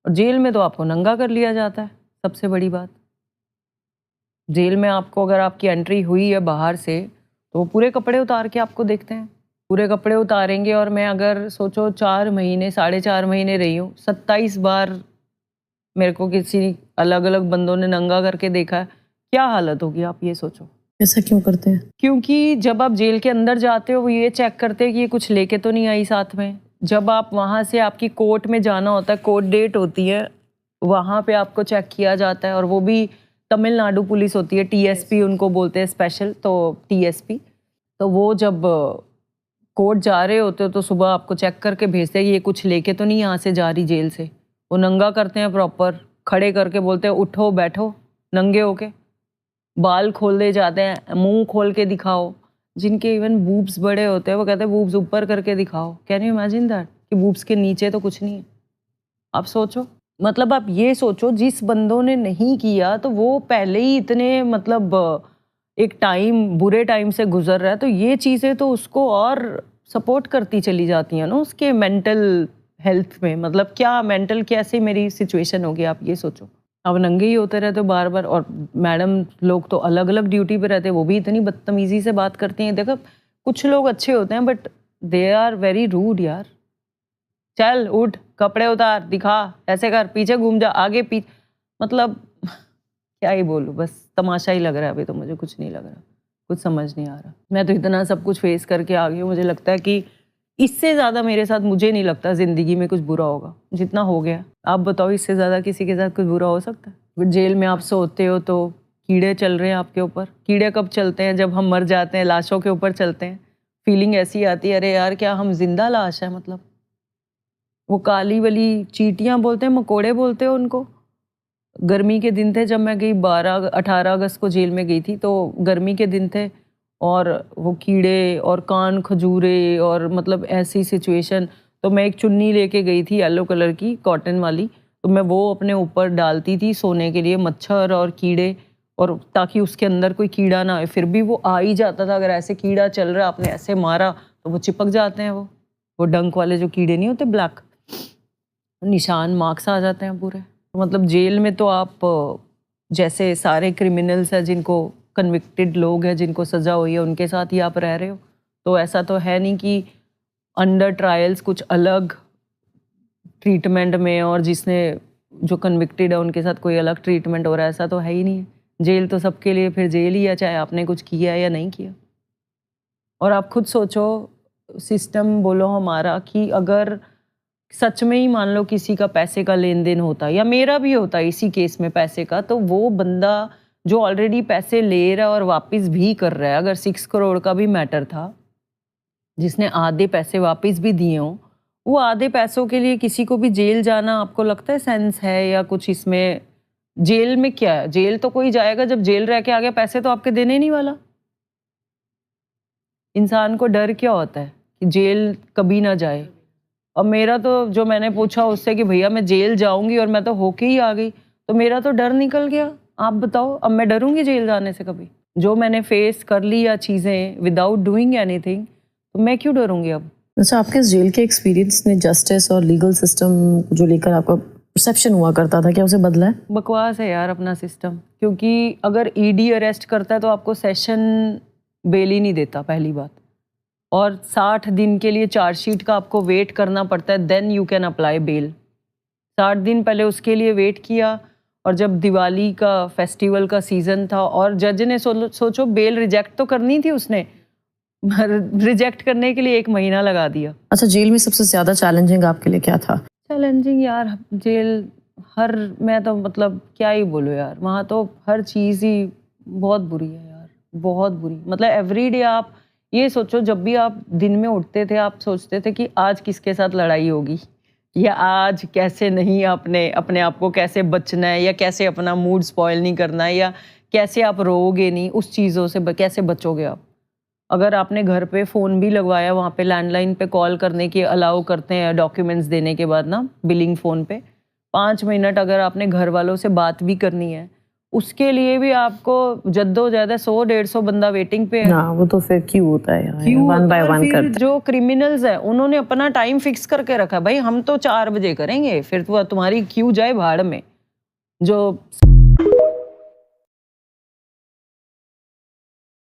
और जेल में तो आपको नंगा कर लिया जाता है। सबसे बड़ी बात, जेल में आपको अगर आपकी एंट्री हुई है बाहर से तो वो पूरे कपड़े उतार के आपको देखते हैं, पूरे कपड़े उतारेंगे। और मैं अगर सोचो 4 महीने 4.5 महीने रही हूँ, 27 बार मेरे को किसी अलग अलग बंदों ने नंगा करके देखा है। क्या हालत होगी आप ये सोचो। ऐसा क्यों करते हैं? क्योंकि जब आप जेल के अंदर जाते हो वो ये चेक करते हैं कि ये कुछ लेके तो नहीं आई साथ में। जब आप वहाँ से आपकी कोर्ट में जाना होता है, कोर्ट डेट होती है, वहाँ पे आपको चेक किया जाता है। और वो भी तमिलनाडु पुलिस होती है, टीएसपी उनको बोलते हैं स्पेशल, तो टीएसपी। तो वो जब कोर्ट जा रहे होते हो तो सुबह आपको चेक करके भेजते हैं कि ये कुछ लेके तो नहीं यहाँ से जा रही जेल से। वो नंगा करते हैं, प्रॉपर खड़े करके बोलते हैं उठो बैठो नंगे होके, बाल खोल दे जाते हैं, मुंह खोल के दिखाओ। जिनके इवन बूब्स बड़े होते हैं वो कहते हैं बूब्स ऊपर करके दिखाओ। कैन यू इमेजिन दैट कि बूब्स के नीचे तो कुछ नहीं है। आप सोचो, मतलब आप ये सोचो, जिस बंदों ने नहीं किया तो वो पहले ही इतने मतलब एक टाइम बुरे टाइम से गुजर रहा है, तो ये चीज़ें तो उसको और सपोर्ट करती चली जाती हैं ना उसके मेंटल हेल्थ में। मतलब क्या मेंटल कैसे मेरी सिचुएशन होगी आप ये सोचो। अब नंगे ही होते रहते हो बार बार। और मैडम लोग तो अलग अलग ड्यूटी पे रहते हैं, वो भी इतनी बदतमीजी से बात करती हैं। देखो कुछ लोग अच्छे होते हैं but they are very rude यार। चल उठ, कपड़े उतार, दिखा, ऐसे कर, पीछे घूम जा, आगे पीछे, मतलब क्या ही बोलूं, बस तमाशा ही लग रहा है अभी तो। मुझे कुछ नहीं लग रहा, कुछ समझ नहीं आ रहा। मैं तो इतना सब कुछ फेस करके आ गई हूँ, मुझे लगता है कि इससे ज़्यादा मेरे साथ मुझे नहीं लगता ज़िंदगी में कुछ बुरा होगा जितना हो गया। आप बताओ इससे ज़्यादा किसी के साथ कुछ बुरा हो सकता है? फिर जेल में आप सोते हो तो कीड़े चल रहे हैं आपके ऊपर। कीड़े कब चलते हैं? जब हम मर जाते हैं, लाशों के ऊपर चलते हैं। फीलिंग ऐसी आती है, अरे यार क्या हम जिंदा लाश है। मतलब वो काली वाली चींटियाँ बोलते हैं, मकोड़े बोलते हैं उनको। गर्मी के दिन थे जब मैं गई, 18 अगस्त को जेल में गई थी, तो गर्मी के दिन थे और वो कीड़े और कान खजूरे और मतलब ऐसी सिचुएशन। तो मैं एक चुन्नी लेके गई थी येलो कलर की, कॉटन वाली, तो मैं वो अपने ऊपर डालती थी सोने के लिए, मच्छर और कीड़े, और ताकि उसके अंदर कोई कीड़ा ना आए। फिर भी वो आ ही जाता था। अगर ऐसे कीड़ा चल रहा है, आपने ऐसे मारा तो वो चिपक जाते हैं। वो डंक वाले जो कीड़े नहीं होते, ब्लैक निशान, मार्क्स आ जाते हैं पूरे। मतलब जेल में तो आप जैसे सारे क्रिमिनल्स हैं, जिनको कन्विक्टेड लोग हैं, जिनको सज़ा हुई है, उनके साथ ही आप रह रहे हो। तो ऐसा तो है नहीं कि अंडर ट्रायल्स कुछ अलग ट्रीटमेंट में और जिसने जो कन्विक्टेड है उनके साथ कोई अलग ट्रीटमेंट हो रहा है, ऐसा तो है ही नहीं है। जेल तो सबके लिए फिर जेल ही है, चाहे आपने कुछ किया या नहीं किया। और आप खुद सोचो, सिस्टम बोलो हमारा, कि अगर सच में ही मान लो किसी का पैसे का लेन देन होता या मेरा भी होता इसी केस में पैसे का, तो वो बंदा जो ऑलरेडी पैसे ले रहा है और वापस भी कर रहा है, अगर 6 करोड़ का भी मैटर था, जिसने आधे पैसे वापस भी दिए हों, वो आधे पैसों के लिए किसी को भी जेल जाना आपको लगता है सेंस है या कुछ इसमें? जेल में क्या है? जेल तो कोई जाएगा जब जेल रह के आ गया, पैसे तो आपके देने नहीं वाला। इंसान को डर क्या होता है कि जेल कभी ना जाए। और मेरा तो, जो मैंने पूछा उससे कि भैया मैं जेल जाऊंगी, और मैं तो होके ही आ गई, तो मेरा तो डर निकल गया। आप बताओ, अब मैं डरूंगी जेल जाने से कभी? जो मैंने फेस कर लिया चीज़ें विदाउट डूइंग एनीथिंग, तो मैं क्यों डरूंगी अब? अच्छा, आपके इस जेल के एक्सपीरियंस ने जस्टिस और लीगल सिस्टम जो लेकर आपका परसेप्शन हुआ करता था, क्या उसे बदला है? बकवास है यार अपना सिस्टम। क्योंकि अगर ईडी अरेस्ट करता है तो आपको सेशन बेल ही नहीं देता, पहली बात। और 60 दिन के लिए चार्जशीट का आपको वेट करना पड़ता है, then you can apply bail. 60 दिन पहले उसके लिए वेट किया, और जब दिवाली का फेस्टिवल का सीजन था और जज ने सोचो बेल रिजेक्ट तो करनी थी उसने, रिजेक्ट करने के लिए 1 महीना लगा दिया। अच्छा, जेल में सबसे ज्यादा चैलेंजिंग आपके लिए क्या था? चैलेंजिंग यार जेल, मैं तो मतलब क्या ही बोलूँ यार, वहाँ तो हर चीज़ ही बहुत बुरी है यार, बहुत बुरी। मतलब एवरीडे आप ये सोचो, जब भी आप दिन में उठते थे आप सोचते थे कि आज किसके साथ लड़ाई होगी, या आज कैसे नहीं अपने अपने आप को कैसे बचना है, या कैसे अपना मूड स्पॉइल नहीं करना है, या कैसे आप रोओगे नहीं, उस चीज़ों से कैसे बचोगे आप। अगर आपने घर पे फ़ोन भी लगवाया, वहाँ पे लैंडलाइन पे कॉल करने की अलाउ करते हैं डॉक्यूमेंट्स देने के बाद ना, बिलिंग फ़ोन पे 5 मिनट अगर आपने घर वालों से बात भी करनी है, उसके लिए भी आपको जद्दोजहद 100-150 बंदा वेटिंग पे है। हाँ, वो तो फिर क्यों होता है यार, क्यों वन बाय और वन फिर करते जो क्रिमिनल्स है उन्होंने अपना टाइम फिक्स करके रखा, भाई हम तो 4 बजे करेंगे, फिर तुम्हारी क्यू जाए भाड़ में। जो